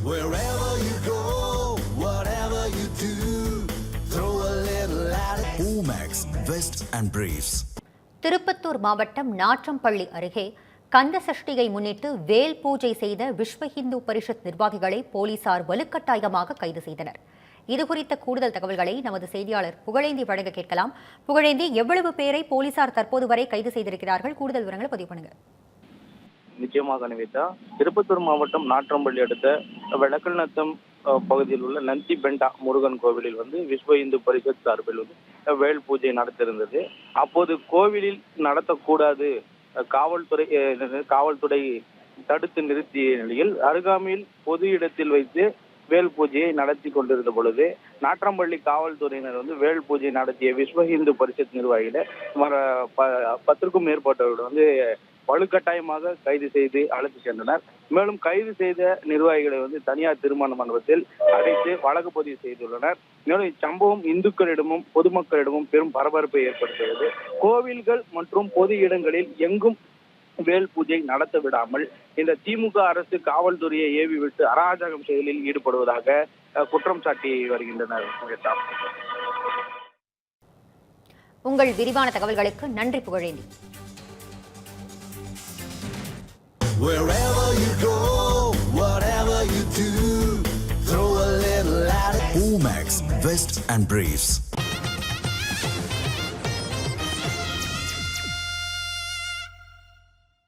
Wherever you go, whatever you do, throw a little at it. Omax, Vest and Briefs. Tirupattur மாவட்டம் நாற்றம்பள்ளி அருகே கந்த சஷ்டியை முன்னிட்டு வேல் பூஜை செய்த விஸ்வ இந்து பரிஷத் நிர்வாகிகளை போலீசார் வலுக்கட்டாயமாக கைது செய்தனர். இதுகுறித்த கூடுதல் தகவல்களை நமது செய்தியாளர் புகழேந்தி வழங்க கேட்கலாம். புகழேந்தி, எவ்வளவு பேரை போலீசார் தற்போது வரை கைது செய்திருக்கிறார்கள்? கூடுதல் விவரங்களை பதிவு பண்ணுங்க. நிச்சயமாக நிவேதா, திருப்பத்தூர் மாவட்டம் நாற்றம்பள்ளி அடுத்த விளக்கல்நத்தம் பகுதியில் உள்ள நந்தி பெண்டா முருகன் கோவிலில் விஸ்வ இந்து பரிஷத் சார்பில் வேல் பூஜை நடத்திருந்தது. அப்போது கோவிலில் நடத்தக்கூடாது, காவல்துறை தடுத்து நிறுத்திய நிலையில் அருகாமையில் பொது இடத்தில் வைத்து வேல் பூஜையை நடத்தி கொண்டிருந்த பொழுது நாற்றம்பள்ளி காவல்துறையினர் வேல் பூஜை நடத்திய விஸ்வ இந்து பரிஷத் நிர்வாகிகளை சுமார் 10க்கும் மேற்பட்டவர்கள் வலுக்கட்டாயமாக கைது செய்து அழைத்து சென்றனர். மேலும் கைது செய்த நிர்வாகிகளை தனியார் திருமண மண்டபத்தில் அடைத்து வழக்கு பதிவு செய்துள்ளனர். மேலும் இச்சம்பவம் இந்துக்களிடமும் பொதுமக்களிடமும் பெரும் பரபரப்பை ஏற்படுத்தியது. கோவில்கள் மற்றும் பொது இடங்களில் எங்கும் வேல் பூஜை நடத்த விடாமல் இந்த திமுக அரசு காவல்துறையை ஏவி விட்டு அராஜகம் செயலில் ஈடுபடுவதாக குற்றம் சாட்டி வருகின்றனர். உங்கள் விரிவான தகவல்களுக்கு நன்றி Pugazhendhi. Wherever you go, whatever you do, throw a little at it. Omax, Vest and Briefs.